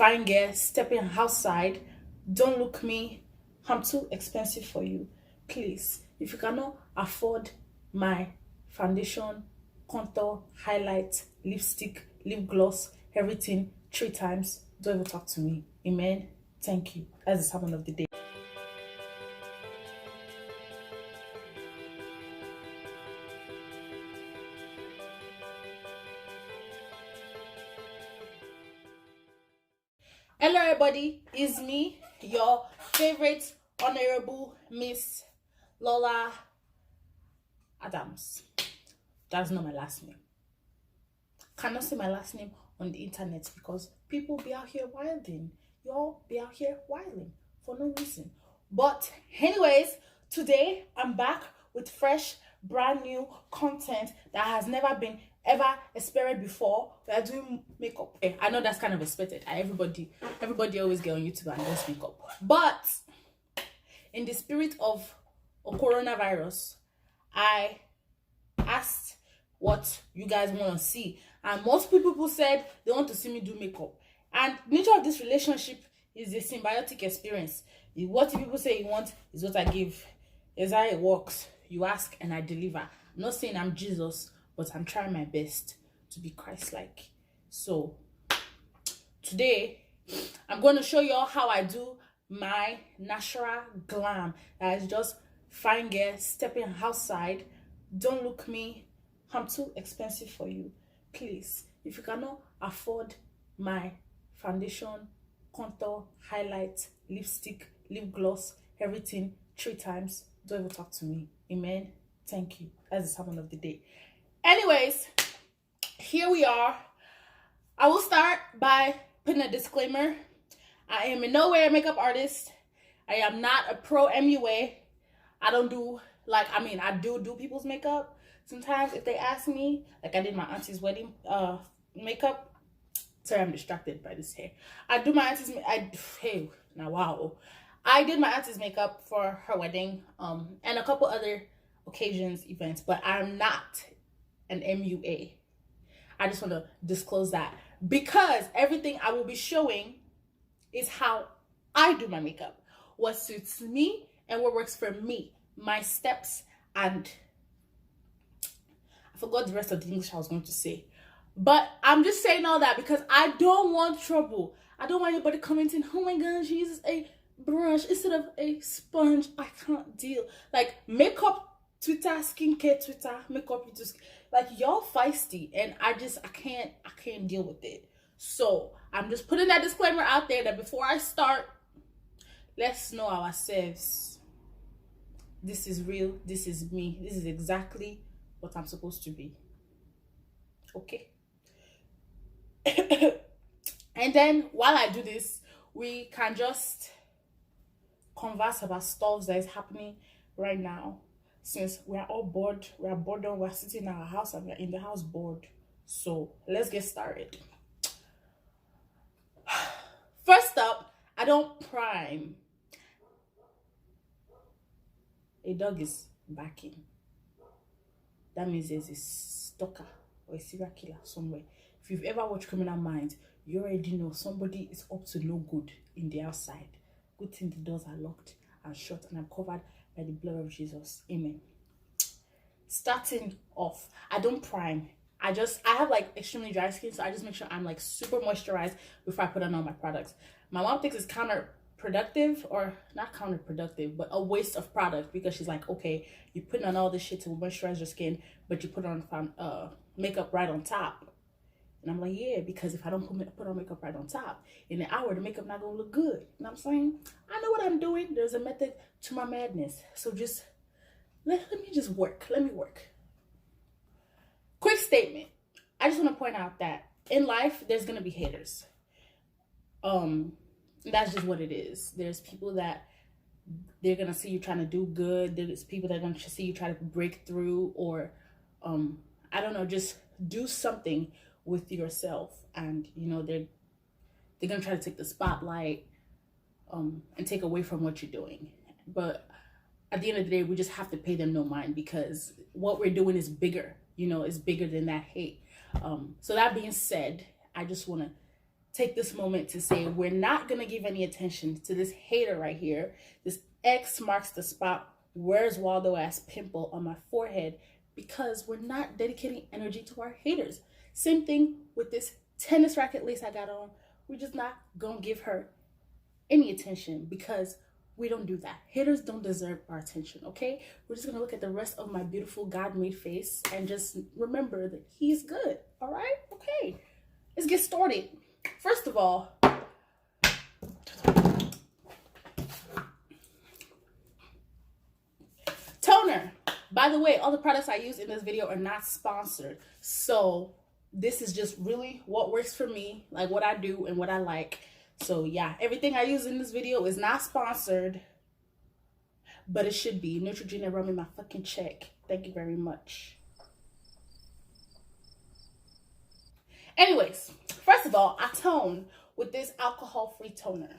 fine girl stepping outside. Don't look me. I'm too expensive for you. Please, if you cannot afford my foundation, contour, highlight, lipstick, lip gloss, everything 3 times, don't even talk to me. Amen. Thank you. That's the sermon of the day. Hello everybody, it's me, your favorite honorable Miss Lola Adams. That's not my last name. Cannot say my last name on the internet because people be out here wilding. Y'all be out here wilding for no reason. But anyways, today I'm back with fresh, brand new content that has never been ever experienced before. We are doing makeup. I know that's kind of expected. Everybody always get on YouTube and does makeup. But in the spirit of a coronavirus, I asked what you guys want to see, and most people said they want to see me do makeup. And the nature of this relationship is a symbiotic experience. What people say you want is what I give. Is how it works. You ask and I deliver. I'm not saying I'm Jesus, but I'm trying my best to be Christ-like. So today I'm going to show you all how I do my natural glam. That is just fine girl stepping outside. Don't look me. I'm too expensive for you. Please, if you cannot afford my foundation, contour, highlight, lipstick, lip gloss, everything 3 times, don't even talk to me. Amen. Thank you. That's the sermon of the day. Anyways, here we are. I will start by putting a disclaimer. I am in no way a makeup artist. I am not a pro MUA. I don't do, I do people's makeup. Sometimes if they ask me, like I did my auntie's wedding makeup. Sorry, I'm distracted by this hair. I do my auntie's, I did my auntie's makeup for her wedding and a couple other occasions, events, but I'm not an MUA. I just want to disclose that because everything I will be showing is how I do my makeup, what suits me and what works for me, my steps, and I forgot the rest of the English I was going to say. But I'm just saying all that because I don't want trouble. I don't want anybody commenting, oh my gosh, she uses a brush instead of a sponge. I can't deal. Like makeup Twitter, skincare Twitter, makeup YouTube, like y'all feisty, and I can't deal with it. So I'm just putting that disclaimer out there that before I start, let's know ourselves. This is real. This is me. This is exactly what I'm supposed to be. Okay. And then while I do this, we can just converse about stuff that is happening right now. Since we're all bored, we're sitting in our house and we're in the house bored. So let's get started. First up, I don't prime. A dog is barking. That means there's a stalker or a serial killer somewhere. If you've ever watched Criminal Minds, you already know somebody is up to no good in the outside. Good thing the doors are locked and shut and I'm covered by the blood of Jesus. Amen. Starting off, I don't prime. I have like extremely dry skin, so I just make sure I'm like super moisturized before I put on all my products. My mom thinks it's counterproductive, or not counterproductive, but a waste of product, because she's like, okay, you're putting on all this shit to moisturize your skin, but you put on makeup right on top. And I'm like, yeah, because if I don't put on makeup right on top, in an hour, the makeup not gonna look good. You know what I'm saying? I know what I'm doing. There's a method to my madness. So just, let me just work. Let me work. Quick statement. I just want to point out that in life, there's gonna be haters. That's just what it is. There's people that they're gonna see you trying to do good. There's people that are gonna see you try to break through, or I don't know, just do something with yourself, and you know they're gonna try to take the spotlight and take away from what you're doing. But at the end of the day, we just have to pay them no mind, because what we're doing is bigger, you know, it's bigger than that hate. So that being said, I just want to take this moment to say we're not going to give any attention to this hater right here. This X marks the spot. Where's Waldo ass pimple on my forehead? Because we're not dedicating energy to our haters. Same thing with this tennis racket lace I got on. We're just not going to give her any attention because we don't do that. Haters don't deserve our attention, okay? We're just going to look at the rest of my beautiful God-made face and just remember that he's good, all right? Okay, let's get started. First of all, toner. By the way, all the products I use in this video are not sponsored. So this is just really what works for me, like what I do and what I like. So yeah, everything I use in this video is not sponsored, but it should be. Neutrogena, run me my fucking check. Thank you very much. Anyways, first of all, I tone with this alcohol-free toner.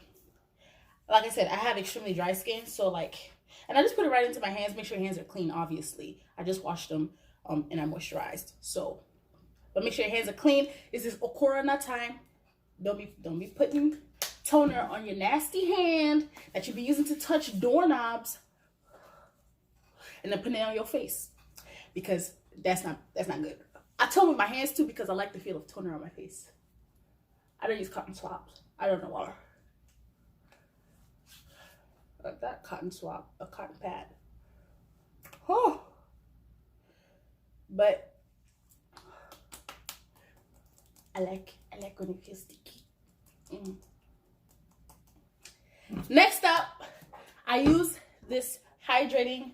Like I said, I have extremely dry skin, so like, and I just put it right into my hands. Make sure your hands are clean, obviously. I just washed them and I moisturized. So, but make sure your hands are clean. This is Corona time. Don't be putting toner on your nasty hand that you be using to touch doorknobs and then putting it on your face, because that's not good. I tone with my hands too because I like the feel of toner on my face. I don't use cotton swabs. I don't know why. Like that cotton swab, a cotton pad. Oh, but I like when it feels sticky. Next up, I use this Hydro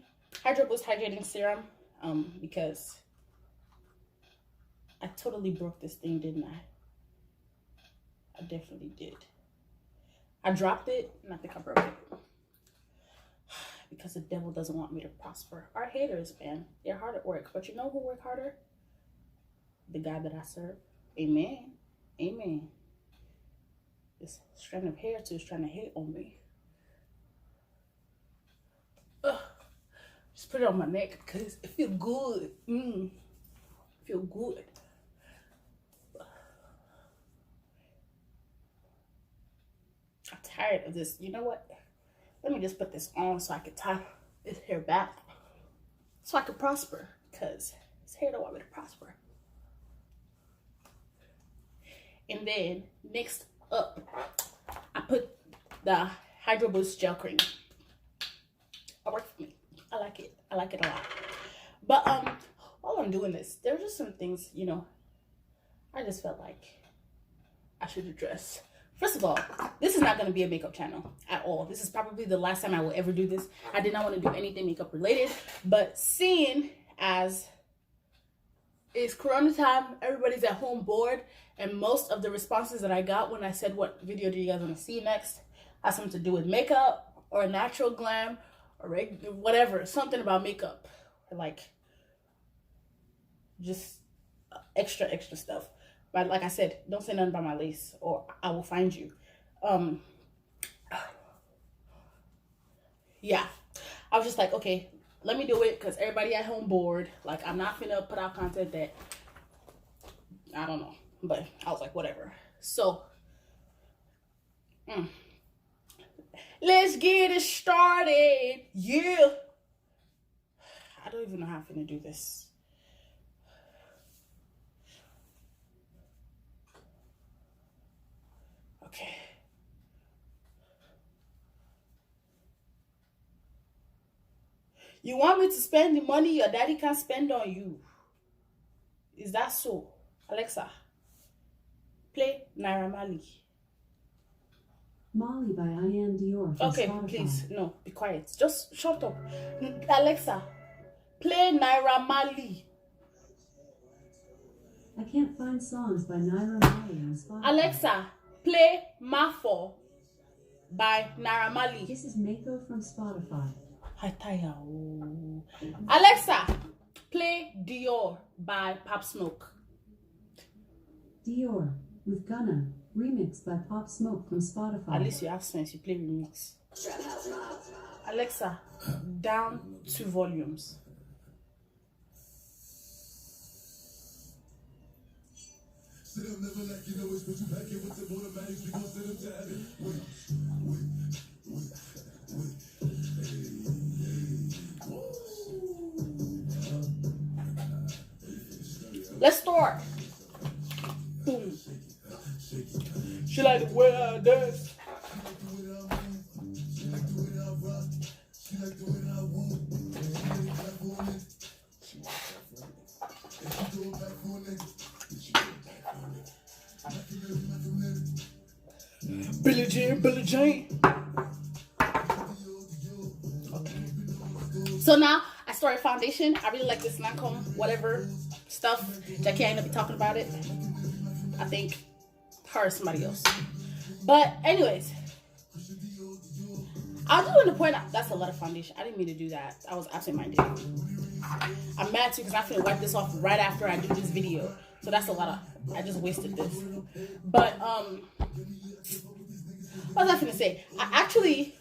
Boost hydrating serum because I totally broke this thing, didn't I? I definitely did. I dropped it and I think I broke it. Because the devil doesn't want me to prosper. Our haters, man, they're hard at work. But you know who work harder? The God that I serve. Amen. Amen. This strand of hair too is trying to hate on me. Ugh. Just put it on my neck because it feels good. Feel good. I'm tired of this. You know what? Let me just put this on so I can tie this hair back so I can prosper, because this hair don't want me to prosper. And then next up, I put the Hydro Boost gel cream. It works for me. I like it. I like it a lot. But while I'm doing this, there are just some things, you know, I just felt like I should address. First of all, this is not going to be a makeup channel at all. This is probably the last time I will ever do this. I did not want to do anything makeup related, but seeing as it's Corona time, everybody's at home bored, and most of the responses that I got when I said what video do you guys want to see next has something to do with makeup or natural glam or whatever, something about makeup, or like just extra stuff. But like I said, don't say nothing about my lace or I will find you. Yeah, I was just like, okay, let me do it because everybody at home bored. Like, I'm not gonna put out content that I don't know, but I was like, whatever. So let's get it started. Yeah, I don't even know how I'm gonna do this. Okay. You want me to spend the money your daddy can spend on you? Is that so? Alexa, play Naira Marley. Molly by I Am Dior from Okay, Spotify. please, no, be quiet. Just shut up. Alexa, play Naira Marley. I can't find songs by Naira Marley on Spotify. Alexa, play Mafo by Naira Marley. This is Mako from Spotify. Alexa, play Dior by Pop Smoke. Dior with Gunna, remixed by Pop Smoke from Spotify. At least you have sense, you play remix. Alexa, down 2 volumes. Let's start. Boom. She like the way I dance. Billie Jean, Billie Jean. Okay. So now I started foundation. I really like this Lancome, whatever stuff. Jackie ain't gonna be talking about it. I think her or somebody else. But anyways, I was doing the point out. That's a lot of foundation. I didn't mean to do that. I was absent-minded. I'm mad too because I'm gonna wipe this off right after I do this video. So that's a lot of. I just wasted this. But what was I gonna say? I actually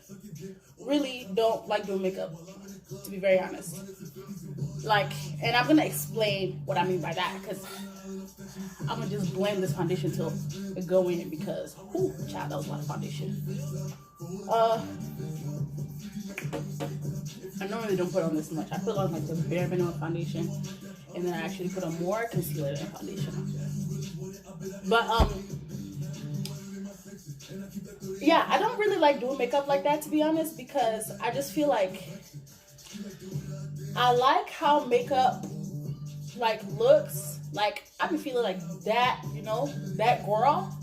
really don't like doing makeup, to be very honest. Like, and I'm gonna explain what I mean by that because I'm gonna just blend this foundation till it go in because, whew, child, that was a lot of foundation. I normally don't put on this much. I put on like the bare minimum foundation, and then I actually put on more concealer and foundation. But yeah, I don't really like doing makeup like that, to be honest, because I just feel like I like how makeup like looks. Like I be feeling like that, you know, that girl.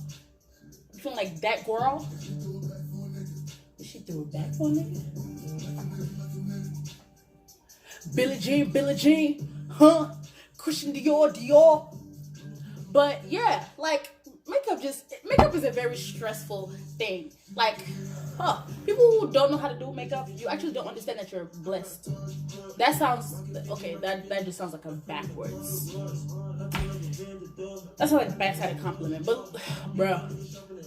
I'm feeling like that girl. Did she throw it back for me? Billie Jean, Billie Jean, huh? Christian Dior, Dior. But yeah, like makeup is a very stressful thing. Like, people who don't know how to do makeup, you actually don't understand that you're blessed. That sounds okay. That just sounds like a backwards. That's like a backsided compliment. But, bro,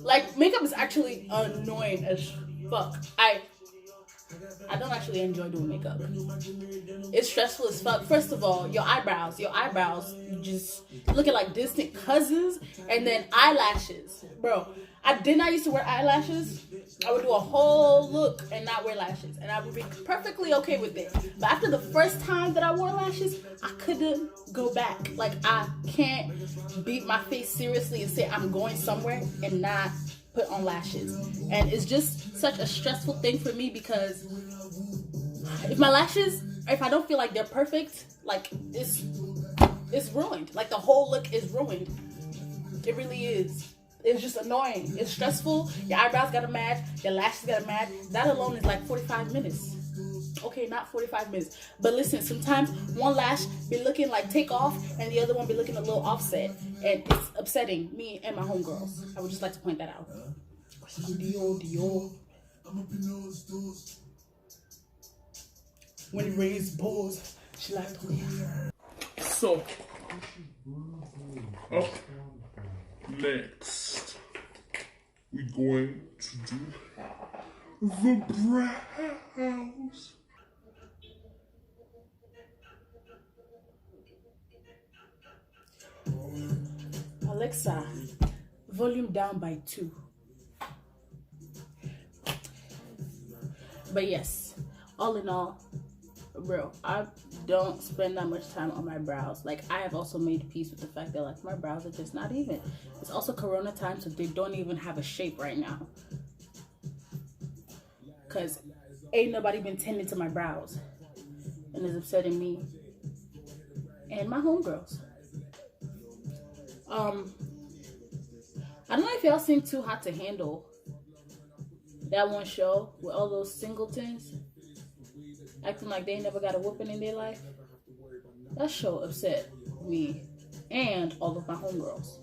like makeup is actually annoying as fuck. I don't actually enjoy doing makeup. It's stressful as fuck. First of all, your eyebrows, you just looking like distant cousins, and then eyelashes. Bro, I did not used to wear eyelashes. I would do a whole look and not wear lashes, and I would be perfectly okay with it. But after the first time that I wore lashes, I couldn't go back. Like, I can't beat my face seriously and say I'm going somewhere and not put on lashes. And it's just such a stressful thing for me because if my lashes, if I don't feel like they're perfect, like it's ruined. Like the whole look is ruined. It really is. It's just annoying. It's stressful. Your eyebrows gotta match. Your lashes gotta match. That alone is like 45 minutes. Okay, not 45 minutes. But listen, sometimes one lash be looking like take off and the other one be looking a little offset. And it's upsetting me and my homegirls. I would just like to point that out. Dior. When it rains balls, she like so. Up next, we're going to do the brows. Alexa, volume down by 2. But yes, all in all, bro, I don't spend that much time on my brows. Like, I have also made peace with the fact that like my brows are just not even. It's also Corona time, so they don't even have a shape right now. Cause ain't nobody been tending to my brows, and it's upsetting me and my homegirls. I don't know if y'all seen Too Hot to Handle. That one show with all those singletons acting like they ain't never got a whooping in their life. That show upset me and all of my homegirls.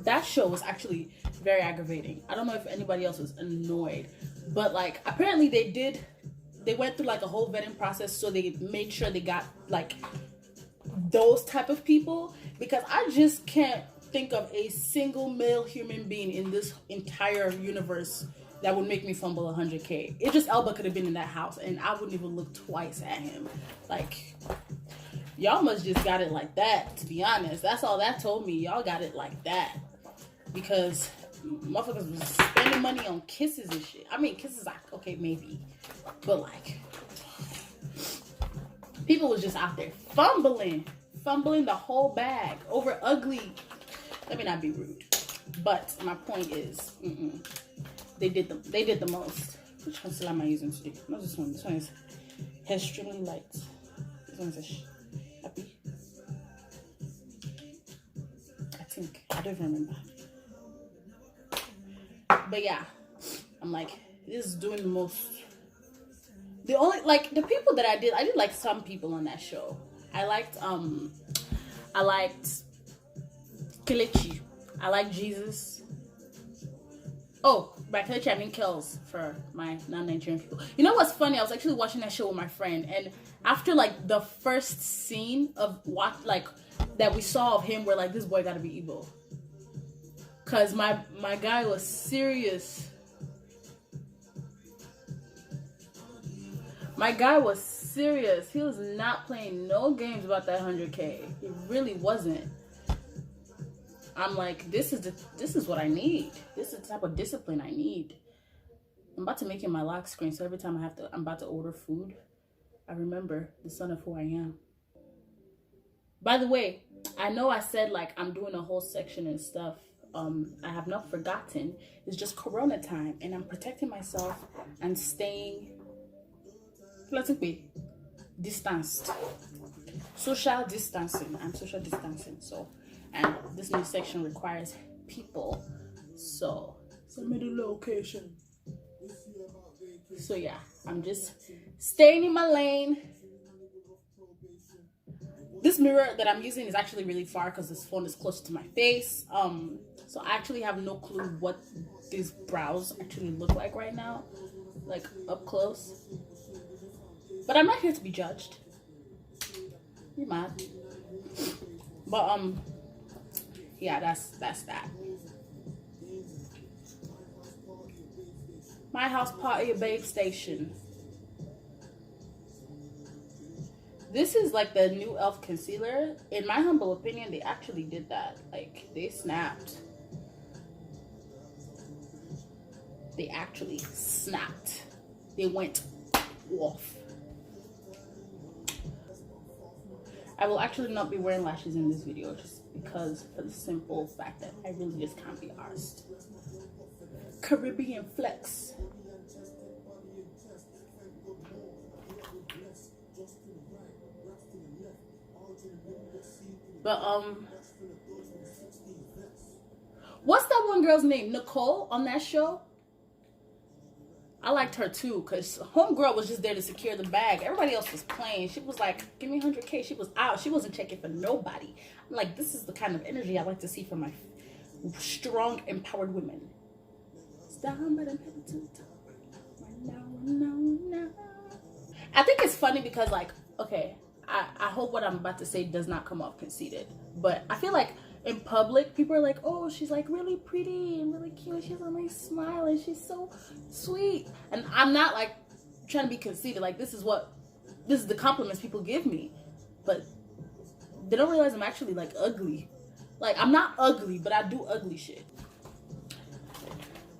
That show was actually very aggravating. I don't know if anybody else was annoyed, but like apparently they went through like a whole vetting process, so they made sure they got like those type of people, because I just can't think of a single male human being in this entire universe that would make me fumble 100K. Idris Elba could have been in that house and I wouldn't even look twice at him. Like, Y'all must just got it like that, to be honest. That's all that told me. Y'all got it like that. Because motherfuckers was spending money on kisses and shit. I mean, kisses, like, okay, maybe. But, like, people was just out there fumbling the whole bag over ugly. Let me not be rude. But my point is, they did the most. Which concealer am I using today? Not this one. This one is extremely light. This one is happy. I think. I don't even remember. But yeah, I'm like, this is doing the most. The only, like, the people that I did like some people on that show. I liked Kelechi. I like Jesus. Oh, by Kelechi I mean Kels for my non-Nigerian people. You know what's funny? I was actually watching that show with my friend, and after like the first scene of what like that we saw of him, we're like, this boy gotta be evil. Cause my guy was serious. My guy was serious. He was not playing no games about that 100K. He really wasn't. I'm like, this is what I need. This is the type of discipline I need. I'm about to make it my lock screen, so every time I'm about to order food, I remember the son of who I am. By the way, I know I said like I'm doing a whole section and stuff. I have not forgotten. It's just Corona time, and I'm protecting myself and staying distanced. Social distancing. I'm social distancing. So, and this new section requires people. So, send me the location. So yeah, I'm just staying in my lane. This mirror that I'm using is actually really far because this phone is close to my face. So I actually have no clue what these brows actually look like right now, like up close. But I'm not here to be judged. You mad? But yeah, that's that. My house party, a babe station. This is like the new e.l.f. concealer. In my humble opinion, they actually did that. Like, they snapped. They actually snapped. They went off. I will actually not be wearing lashes in this video just because, for the simple fact that I really just can't be arsed. Caribbean flex. But what's that one girl's name? Nicole on that show? I liked her too, because homegirl was just there to secure the bag. Everybody else was playing. She was like, give me 100K. She was out. She wasn't checking for nobody. I'm like, this is the kind of energy I like to see from my strong, empowered women. I think it's funny because, like, okay, I hope what I'm about to say does not come off conceited. But I feel like in public, people are like, oh, she's like really pretty and really cute. She has a nice smile and she's so sweet. And I'm not like trying to be conceited. Like, this is the compliments people give me. But they don't realize I'm actually like ugly. Like, I'm not ugly, but I do ugly shit.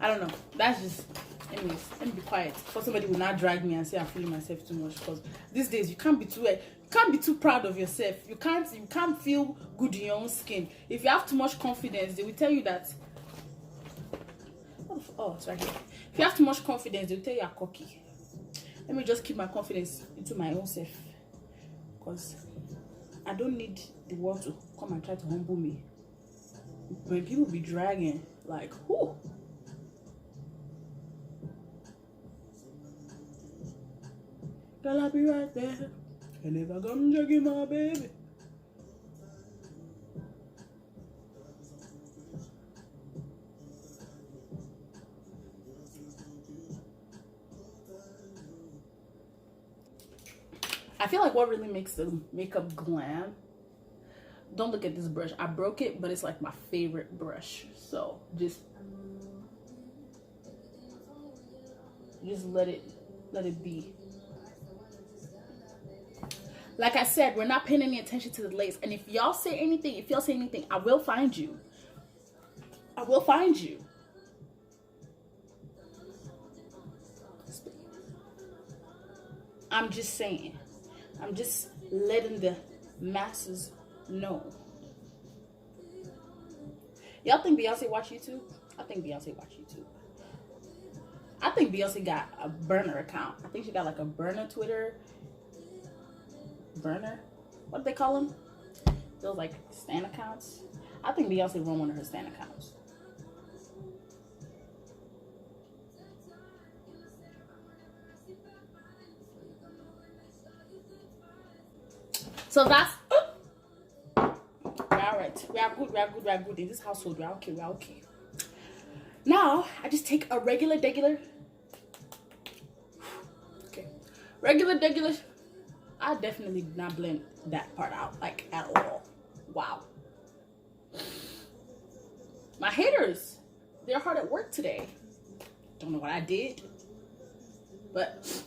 I don't know. That's just, anyways, let me be quiet. For somebody will not drag me and say I'm feeling myself too much. Because these days you can't be too proud of yourself. You can't feel good in your own skin. If you have too much confidence, they will tell you that. Oh, it's right here. If you have too much confidence, they will tell you you're cocky. Let me just keep my confidence into my own self, because I don't need the world to come and try to humble me. When people be dragging, like, whoo. Girl, I'll be right there. And if I come jogging my baby. I feel like what really makes the makeup glam. Don't look at this brush. I broke it, but it's like my favorite brush. So just let it be. Like I said, we're not paying any attention to the lace. And if y'all say anything, I will find you. I will find you. I'm just saying. I'm just letting the masses know. Y'all think Beyonce watch YouTube? I think Beyonce watch YouTube. I think Beyonce got a burner account. I think she got like a burner Twitter. Burner? What do they call them? Those like stan accounts. I think Beyonce run one of her stan accounts. So that's we're alright. We are good. In this household, we are okay. Now I just take a regular. Okay. Regular. I definitely did not blend that part out, like, at all. Wow. My haters, they're hard at work today. Don't know what I did, but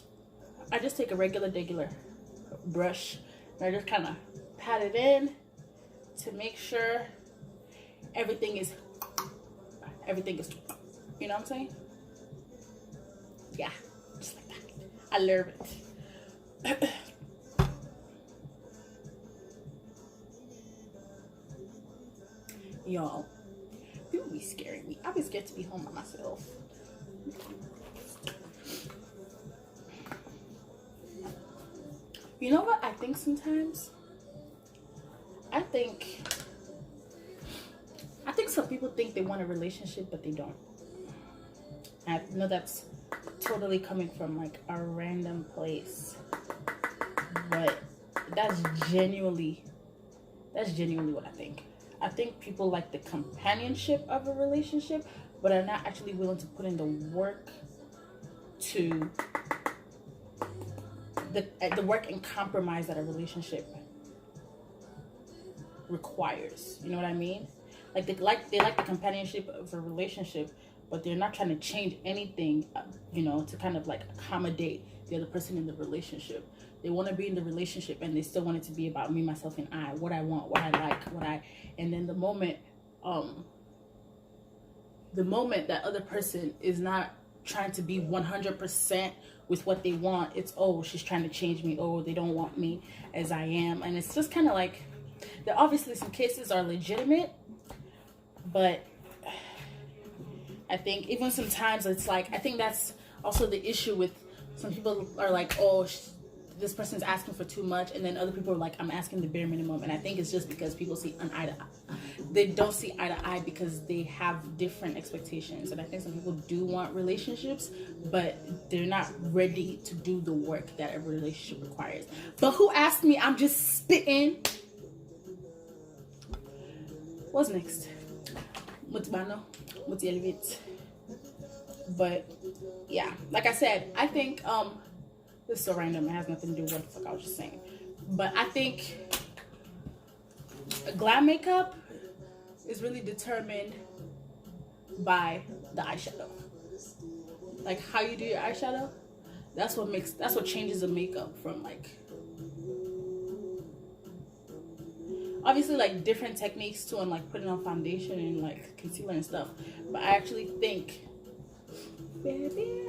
I just take a regular brush and I just kind of pat it in to make sure everything is, you know what I'm saying? Yeah, just like that. I love it. Y'all, people be scaring me. I be scared to be home by myself. You know what I think sometimes? I think some people think they want a relationship, but they don't. I know that's totally coming from like a random place, but that's genuinely what I think. I think people like the companionship of a relationship, but are not actually willing to put in the work to the work and compromise that a relationship requires. You know what I mean? Like they like the companionship of a relationship, but they're not trying to change anything, you know, to kind of like accommodate the other person in the relationship. They want to be in the relationship and they still want it to be about me, myself, and I, what I want, what I like, and then the moment that other person is not trying to be 100% with what they want, it's, oh, she's trying to change me, oh, they don't want me as I am. And it's just kind of like, there obviously some cases are legitimate, but I think even sometimes it's like, I think that's also the issue with some people are like, oh, this person's asking for too much, and then other people are like, I'm asking the bare minimum. And I think it's just because people see eye to eye. They don't see eye to eye because they have different expectations. And I think some people do want relationships, but they're not ready to do the work that a relationship requires. But who asked me? I'm just spitting. What's next? Mutibano, Muti Elevate. But yeah, like I said, I think this is so random. It has nothing to do with what the fuck I was just saying. But I think glam makeup is really determined by the eyeshadow. Like how you do your eyeshadow, that's what changes the makeup from like, obviously like different techniques too, and like putting on foundation and like concealer and stuff. But I actually think, baby,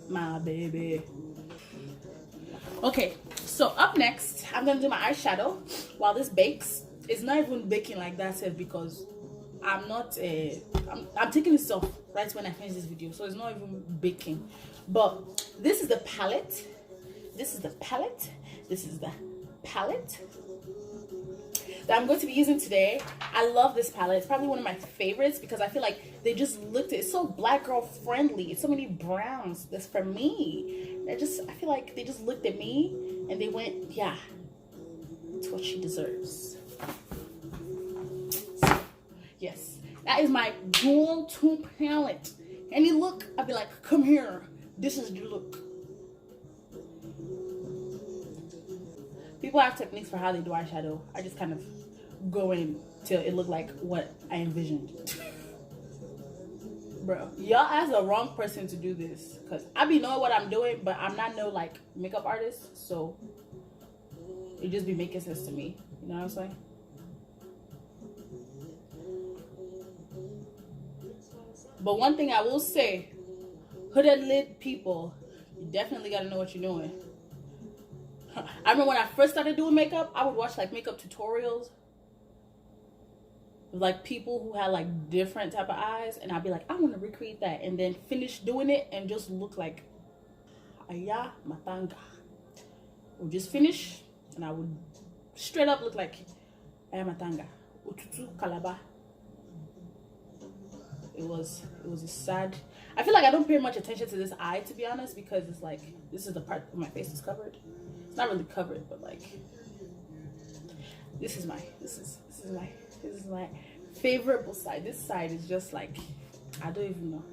my baby. Okay, so up next, I'm gonna do my eyeshadow while this bakes. It's not even baking like that, said, because I'm not I'm taking this off right when I finish this video, so it's not even baking. But this is the palette. This is the palette. This is the palette that I'm going to be using today. I love this palette. It's probably one of my favorites because I feel like they just looked at it. It's so black girl friendly. It's so many browns. That's for me. I feel like they just looked at me and they went, yeah, it's what she deserves. So, yes, that is my dual tone palette. Any look, I'd be like, come here. This is the look. People have techniques for how they do eyeshadow. I just kind of go in till it looked like what I envisioned. Bro, y'all asked the wrong person to do this, because I be knowing what I'm doing, but I'm not no like makeup artist, so it just be making sense to me. You know what I'm saying? But one thing I will say, hooded lid people, you definitely gotta know what you're doing. I remember when I first started doing makeup, I would watch like makeup tutorials of like people who had like different type of eyes, and I'd be like, I want to recreate that, and then finish doing it and just look like Aya Matanga. I would just finish and I would straight up look like Aya Matanga. Ututu Kalaba. It was a sad. I feel like I don't pay much attention to this eye, to be honest, because it's like this is the part where my face is covered. It's not really covered, but like this is my favorable side. This side is just like, I don't even know.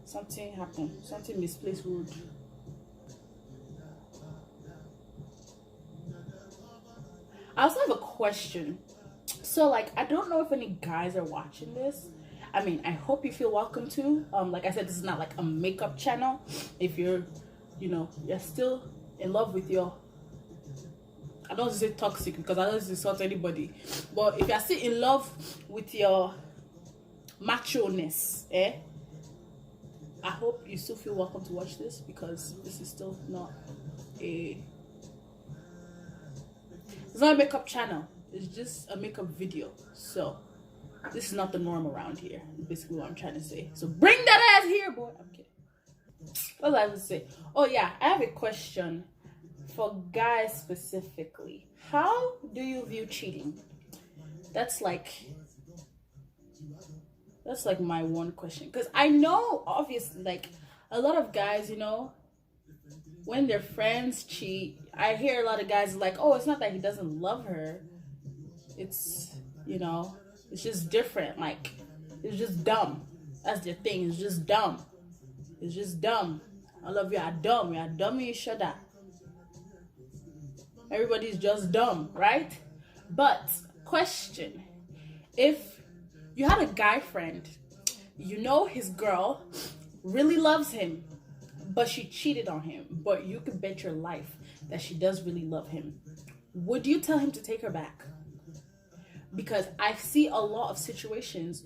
Something happened. Something misplaced wood. I also have a question. So like, I don't know if any guys are watching this. I mean, I hope you feel welcome to. Like I said, this is not like a makeup channel. If you're, you're still in love with your, I don't want to say toxic because I don't want to insult anybody, but if you're still in love with your macho-ness, I hope you still feel welcome to watch this, because this is still not it's not a makeup channel. It's just a makeup video. So this is not the norm around here. Basically what I'm trying to say. So bring that ass here, boy. I'm kidding. What was I going to say? Oh yeah, I have a question for guys specifically. How do you view cheating? That's like my one question, because I know obviously like a lot of guys, when their friends cheat, I hear a lot of guys like, oh, it's not that he doesn't love her, it's it's just different, like it's just dumb. That's their thing. It's just dumb. I love you are dumb. You are dumb each other. Everybody's just dumb, right? But question, if you had a guy friend, his girl really loves him, but she cheated on him, but you can bet your life that she does really love him, would you tell him to take her back? Because I see a lot of situations,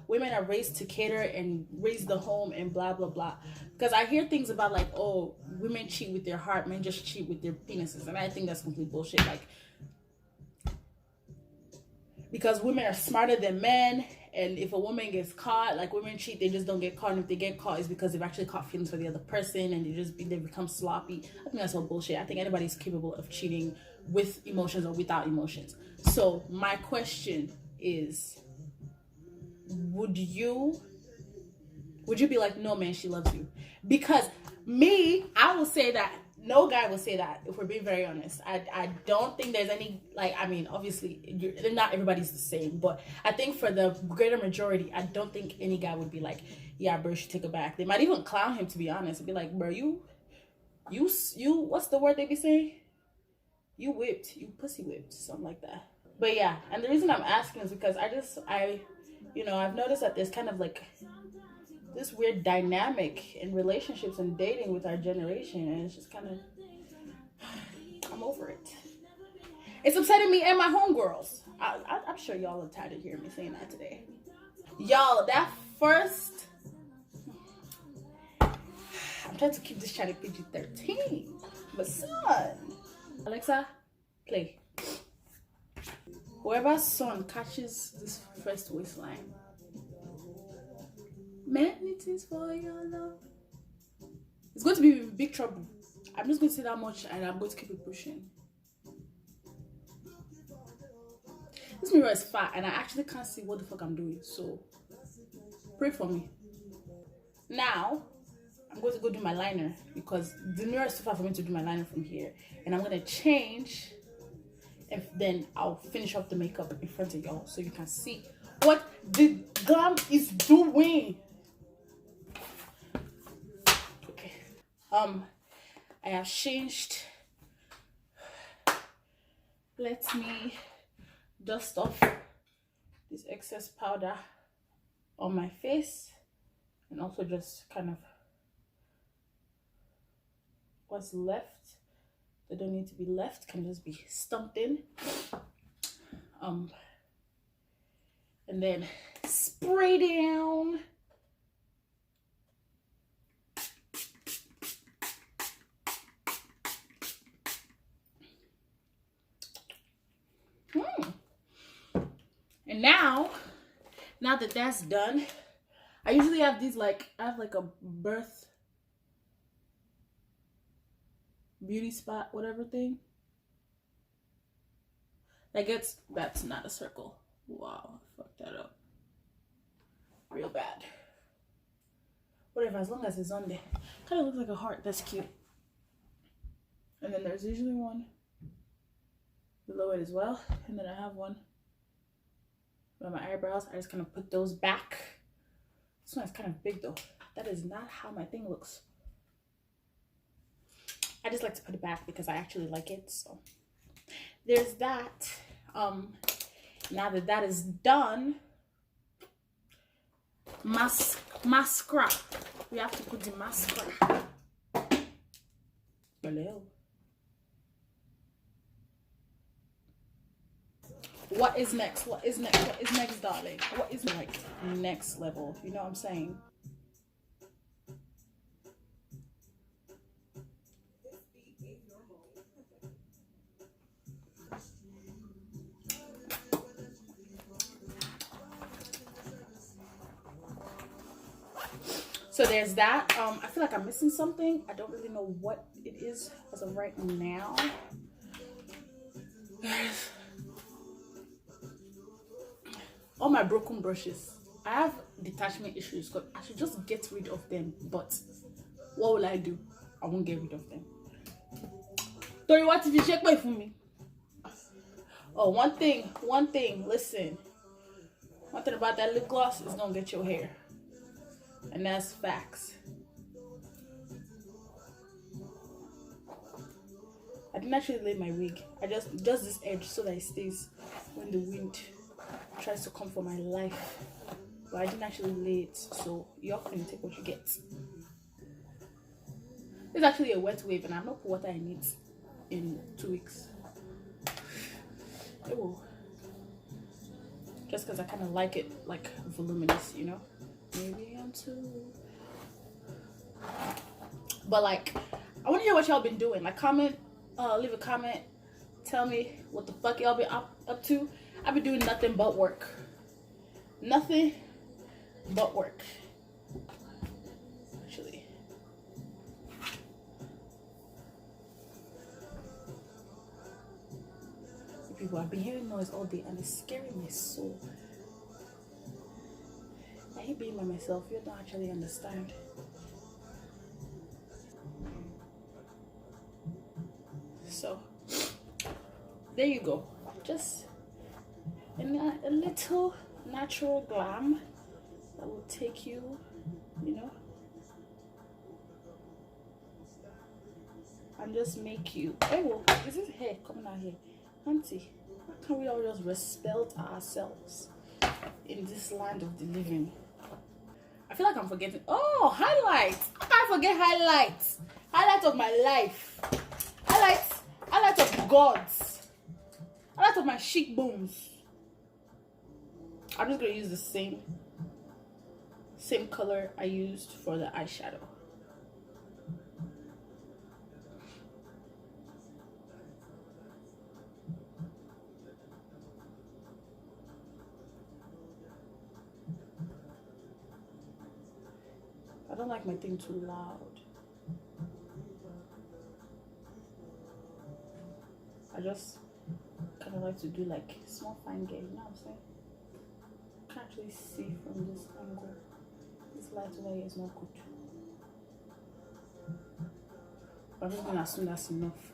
women are raised to cater and raise the home and blah, blah, blah. Because I hear things about like, oh, women cheat with their heart, men just cheat with their penises. And I think that's complete bullshit. Like, because women are smarter than men. And if a woman gets caught, like women cheat, they just don't get caught. And if they get caught, it's because they've actually caught feelings for the other person and they become sloppy. I think that's all bullshit. I think anybody's capable of cheating with emotions or without emotions. So my question is, would you be like, no man, she loves you? Because I will say that no guy will say that, if we're being very honest. I don't think there's any, like, I mean, obviously not everybody's the same, but I think for the greater majority, I don't think any guy would be like, yeah, bro, you should take her back. They might even clown him, to be honest, and be like, bro, you what's the word they be saying? You pussy whipped, something like that. But yeah, and the reason I'm asking is because I've noticed that there's kind of like this weird dynamic in relationships and dating with our generation, and it's just kind of, I'm over it. It's upsetting me and my homegirls. I'm sure y'all are tired of hearing me saying that today. Y'all, that first, I'm trying to keep this channel PG-13, but son, Alexa, play. Whoever's son catches this first waistline, many things for your love, it's going to be in big trouble. I'm just going to say that much, and I'm going to keep it pushing. This mirror is fat, and I actually can't see what the fuck I'm doing, so pray for me. Now I'm going to go do my liner, because the mirror is too far for me to do my liner from here, and I'm going to change, and then I'll finish up the makeup in front of y'all so you can see what the Glam is doing. Okay, I have changed. Let me dust off this excess powder on my face. and also just kind of what's left that don't need to be left can just be stumped in. And then spray down. And now that that's done, I usually have these I have like a birth beauty spot, whatever thing. That's not a circle. Wow, I fucked that up. Real bad. Whatever, as long as it's on there. Kind of looks like a heart, that's cute. And then there's usually one below it as well. And then I have one by my eyebrows. I just kind of put those back. This one is kind of big though. That is not how my thing looks. I just like to put it back because I actually like it. So there's that. Now that is done, mascara. We have to put the mascara. Hello. What is next? What is next? What is next, darling? What is like next level? You know what I'm saying? So there's that. I feel like I'm missing something. I don't really know what it is as of right now. All my broken brushes. I have detachment issues because I should just get rid of them. But what will I do? I won't get rid of them. Tori, what if you check my for me? Oh, one thing. Listen. One thing about that lip gloss is gonna get your hair. And that's facts. I didn't actually lay my wig. I just this edge so that it stays when the wind tries to come for my life. But I didn't actually lay it, so you're gonna take what you get. This is actually a wet wave and I've not put water in it in 2 weeks. Ew. Just because I kind of like it like voluminous, you know? Maybe I'm too. But like, I want to hear what y'all been doing. Like, comment, leave a comment. Tell me what the fuck y'all been up to. I've been doing nothing but work. Nothing but work. Actually. People, I've been hearing noise all day and it's scaring my soul. I hate being by myself. You don't actually understand. So, there you go. Just a little natural glam that will take you, you know, and just make you. Oh, is this hair coming out here? Auntie, why can't we all just respect ourselves in this land of the living? I feel like I'm forgetting. Oh, highlights. I can't forget highlights. Highlights of my life. Highlights of God's. Highlights of my cheekbones. I'm just going to use the same color I used for the eyeshadow. I don't like my thing too loud. I just kind of like to do like small fine gay, you know what I'm saying? I can't actually see from this angle. This light over here is not good. I'm just gonna assume that's enough.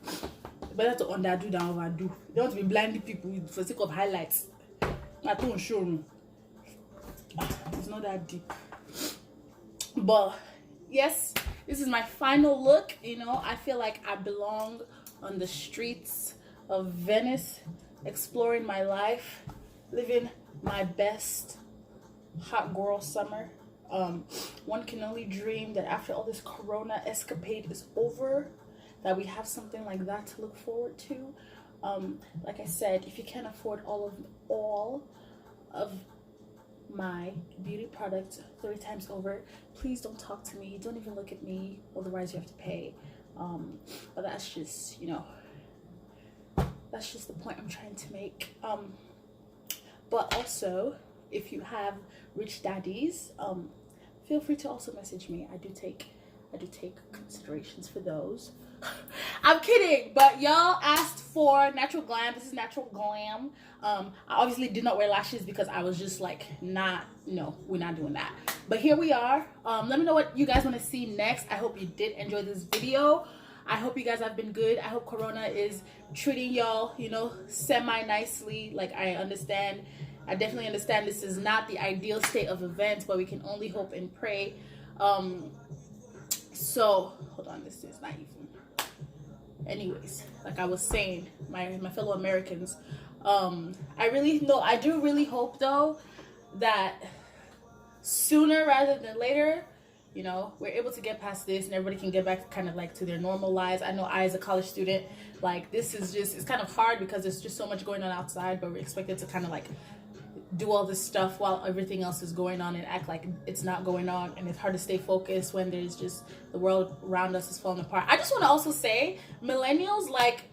Better to underdo than overdo. You don't want to be blinding people for the sake of highlights. I don't show me. It's not that deep. But yes, this is my final look. You know, I feel like I belong on the streets of Venice, exploring my life, living my best hot girl summer. One can only dream that after all this corona escapade is over, that we have something like that to look forward to. Like I said, if you can't afford all of my beauty products 3 times over, please don't talk to me, don't even look at me, otherwise you have to pay. But that's just, you know, that's just the point I'm trying to make. But also, if you have rich daddies, feel free to also message me. I do take considerations for those. I'm kidding, but y'all asked for natural glam. This is natural glam. I obviously did not wear lashes because I was just like, no, we're not doing that. But here we are. Let me know what you guys want to see next. I hope you did enjoy this video. I hope you guys have been good. I hope corona is treating y'all, you know, semi-nicely. Like, I definitely understand this is not the ideal state of events, but we can only hope and pray. So hold on, this is not even. Anyways, like I was saying, my fellow Americans, I do really hope though that sooner rather than later, you know, we're able to get past this and everybody can get back kind of like to their normal lives. I know I, as a college student, like this is just, it's kind of hard because there's just so much going on outside, but we're expected to kind of like do all this stuff while everything else is going on and act like it's not going on, and it's hard to stay focused when there's just the world around us is falling apart. I just want to also say, millennials, like,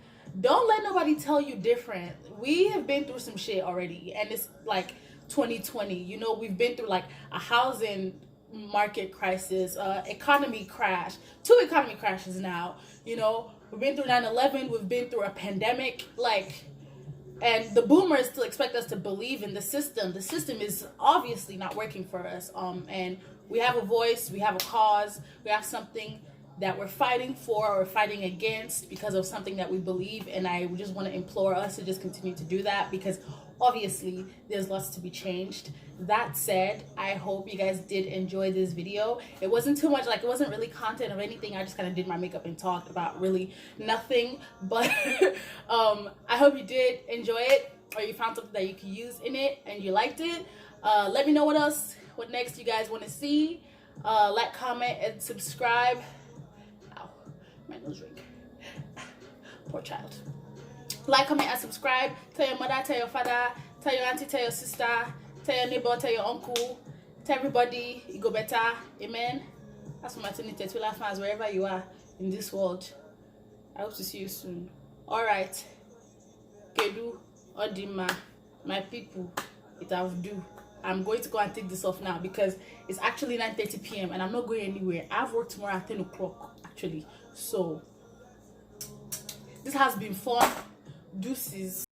don't let nobody tell you different. We have been through some shit already, and it's like 2020, you know, we've been through like a housing market crisis, economy crash, 2 economy crashes now, you know, we've been through 9/11, we've been through a pandemic, like, and the boomers still expect us to believe in the system. The system is obviously not working for us. And we have a voice, we have a cause, we have something that we're fighting for or fighting against because of something that we believe. And I just want to implore us to just continue to do that, because obviously there's lots to be changed. That said, I hope you guys did enjoy this video. It wasn't too much, like, it wasn't really content of anything. I just kind of did my makeup and talked about really nothing, but I hope you did enjoy it, or you found something that you could use in it and you liked it. Let me know what next you guys want to see. Like, comment, and subscribe. Ow, my nose ring. Poor child. Like, comment, and subscribe. Tell your mother, tell your father, tell your auntie, tell your sister, tell your neighbor, tell your uncle, tell everybody it go better. Amen. That's for my 2022 fans, wherever you are in this world. I hope to see you soon. Alright. Kedu, Odima, my people, it have do. I'm going to go and take this off now because it's actually 9:30 p.m. and I'm not going anywhere. I have work tomorrow at 10 o'clock actually. So this has been fun. Deuces.